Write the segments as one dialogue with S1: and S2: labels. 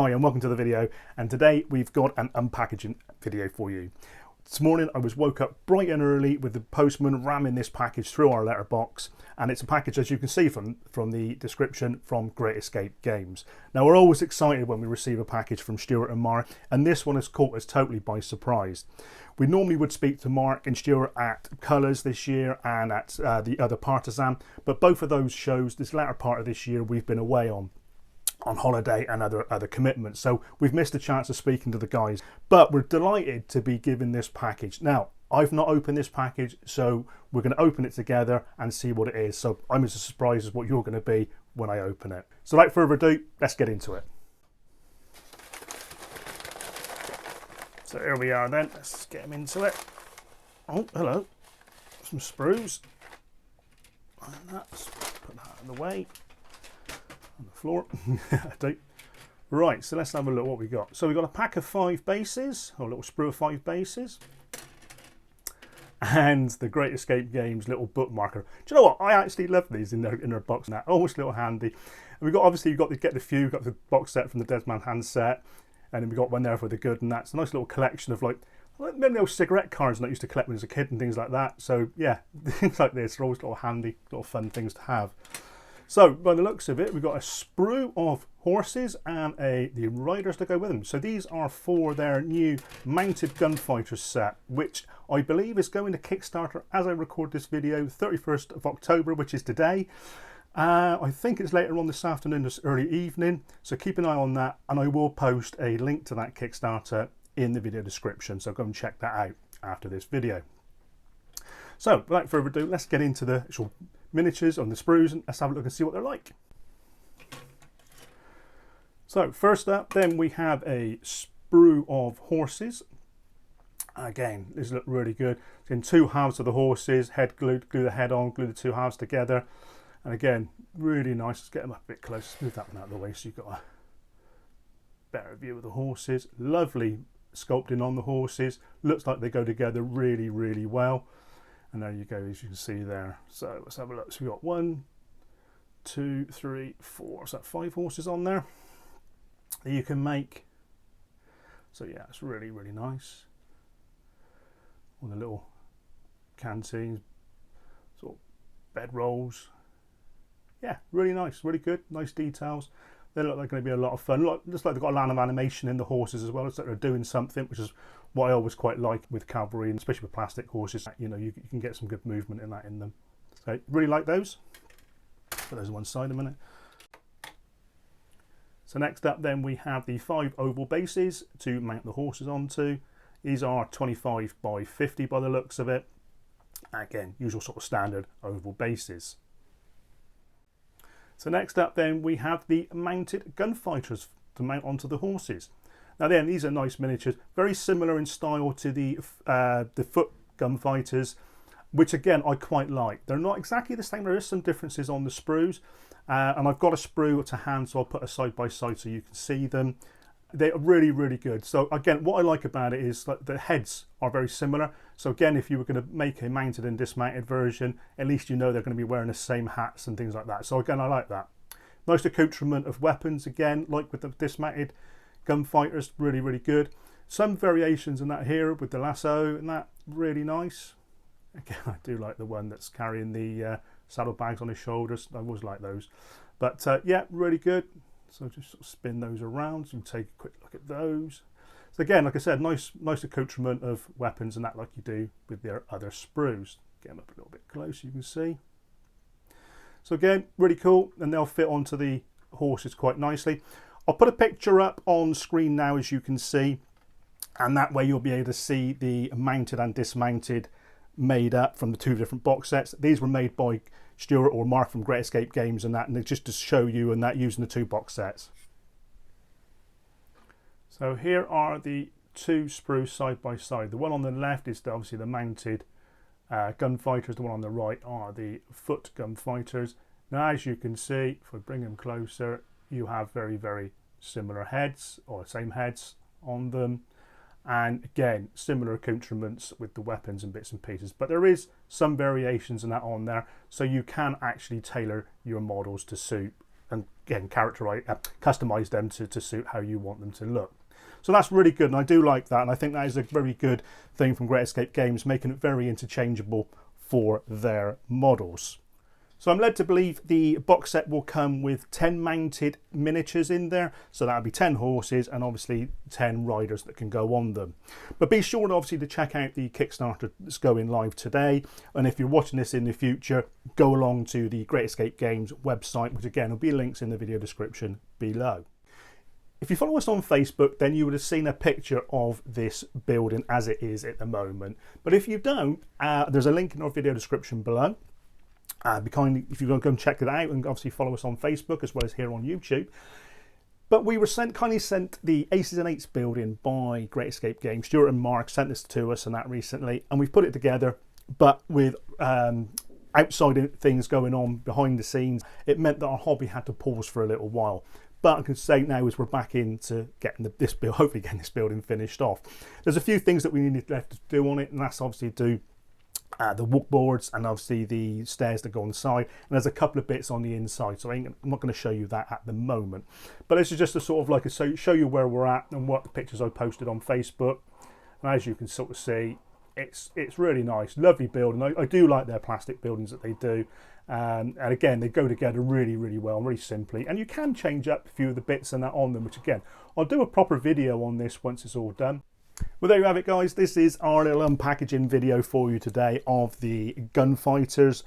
S1: Hi and welcome to the video, and today we've got an unpackaging video for you. This morning I was woke up bright and early with the postman ramming this package through our letterbox, and it's a package, as you can see from the description, from Great Escape Games. Now, we're always excited when we receive a package from Stuart and Mark, and this one has caught us totally by surprise. We normally would speak to Mark and Stuart at Colours this year and at the other Partisan, but both of those shows this latter part of this year we've been away on holiday and other commitments, so we've missed a chance of speaking to the guys, but we're delighted to be given this package. Now, I've not opened this package, so we're going to open it together and see what it is. So I'm as surprised as what you're going to be when I open it. So without further ado, let's get into it. So here we are then, let's get them into it. Oh, hello, some sprues, and let's put that out of the way. On the floor. Right, so let's have a look what we got. So we've got a pack of 5 bases, or a little sprue of 5 bases, and the Great Escape Games little bookmarker. Do you know what? I actually love these in their box now. Always a little handy. And we've got, obviously, you've got to get the few. We've got the box set from the Dead Man Hand set, and then we've got one there for the good, and that's a nice little collection of, like, remember the old cigarette cards that I used to collect when I was a kid and things like that. So yeah, things like this are always little handy, little fun things to have. So, by the looks of it, we've got a sprue of horses and the riders to go with them. So these are for their new Mounted Gunfighters set, which I believe is going to Kickstarter as I record this video, 31st of October, which is today. I think it's later on this afternoon, this early evening. So keep an eye on that, and I will post a link to that Kickstarter in the video description. So go and check that out after this video. So, without further ado, let's get into the actual miniatures on the sprues and let's have a look and see what they're like. So first up then we have a sprue of horses. Again, these look really good. It's in 2 halves of the horses, head glued, glue the head on, glue the 2 halves together, and again really nice. Let's get them up a bit closer, move that one out of the way so you've got a better view of the horses. Lovely sculpting on the horses, looks like they go together really well. And there you go, as you can see there. So let's have a look. So we've got 1, 2, 3, 4. Is that 5 horses on there that you can make? So yeah, it's really nice. All the little canteens, sort of bed rolls. Yeah, really nice, really good. Nice details. They look like they're going to be a lot of fun. Looks like they've got a lot of animation in the horses as well. It's like they're doing something, which is what I always quite like with cavalry, and especially with plastic horses. You know, you can get some good movement in them. So really like those. Put those on one side a minute. So next up then we have the 5 oval bases to mount the horses onto. These are 25 by 50 by the looks of it. Again, usual sort of standard oval bases. So next up then we have the Mounted Gunfighters to mount onto the horses. Now then, these are nice miniatures, very similar in style to the foot gunfighters, which again I quite like. They're not exactly the same, there is some differences on the sprues, and I've got a sprue to hand, so I'll put a side by side so you can see them. They're really good. So again, what I like about it is that the heads are very similar. So again, if you were going to make a mounted and dismounted version, at least you know they're going to be wearing the same hats and things like that. So again, I like that. Nice accoutrement of weapons, again, like with the dismounted gunfighters, really good. Some variations in that here with the lasso and that, really nice. Again, I do like the one that's carrying the saddlebags on his shoulders. I always like those. But yeah, really good. So just sort of spin those around so you can take a quick look at those. So again, like I said, nice accoutrement of weapons and that, like you do with their other sprues. Get them up a little bit closer, you can see. So again, really cool, and they'll fit onto the horses quite nicely. I'll put a picture up on screen now, as you can see, and that way you'll be able to see the mounted and dismounted made up from the 2 different box sets. These were made by Stuart or Mark from Great Escape Games and that, and just to show you and that using the 2 box sets. So here are the 2 sprues side by side. The one on the left is obviously the Mounted Gunfighters. The one on the right are the foot gunfighters. Now, as you can see, if I bring them closer, you have very similar heads, or same heads on them, and again similar accoutrements with the weapons and bits and pieces, but there is some variations in that on there, so you can actually tailor your models to suit and again customize them to suit how you want them to look. So that's really good, and I do like that, and I think that is a very good thing from Great Escape Games, making it very interchangeable for their models. So I'm led to believe the box set will come with 10 mounted miniatures in there. So that'll be 10 horses and obviously 10 riders that can go on them. But be sure obviously to check out the Kickstarter that's going live today. And if you're watching this in the future, go along to the Great Escape Games website, which again will be links in the video description below. If you follow us on Facebook, then you would have seen a picture of this building as it is at the moment. But if you don't, there's a link in our video description below. Be kind if you go and check it out, and obviously follow us on Facebook as well as here on YouTube. But we were kindly sent the Aces and Eights building by Great Escape Games. Stuart and Mark sent this to us and that recently, and we've put it together, but with outside things going on behind the scenes, it meant that our hobby had to pause for a little while. But I can say now is we're back into getting hopefully getting this building finished off. There's a few things that we need left to do on it, and that's obviously do the walk boards and obviously the stairs that go on the side, and there's a couple of bits on the inside, so I'm not going to show you that at the moment. But this is just a sort of like show you where we're at and what pictures I posted on Facebook. And as you can sort of see, it's really nice, lovely building. I do like their plastic buildings that they do, and again they go together really well, really simply, and you can change up a few of the bits and that on them, which again I'll do a proper video on this once it's all done. Well, there you have it, guys. This is our little unpackaging video for you today of the Gunfighters,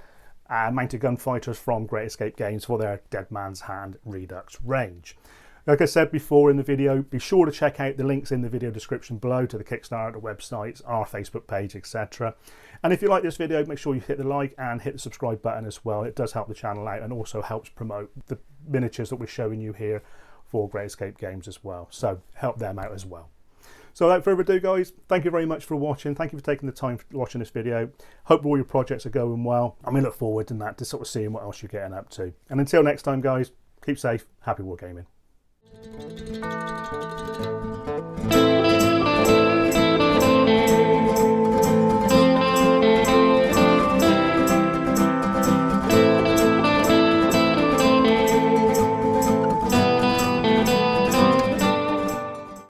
S1: Mounted Gunfighters from Great Escape Games for their Dead Man's Hand Redux range. Like I said before in the video, be sure to check out the links in the video description below to the Kickstarter websites, our Facebook page, etc. And if you like this video, make sure you hit the like and hit the subscribe button as well. It does help the channel out and also helps promote the miniatures that we're showing you here for Great Escape Games as well. So help them out as well. So without further ado, guys, thank you very much for watching. Thank you for taking the time for watching this video. Hope all your projects are going well. I'm going to look forward to that, to sort of seeing what else you're getting up to. And until next time, guys, keep safe. Happy wargaming.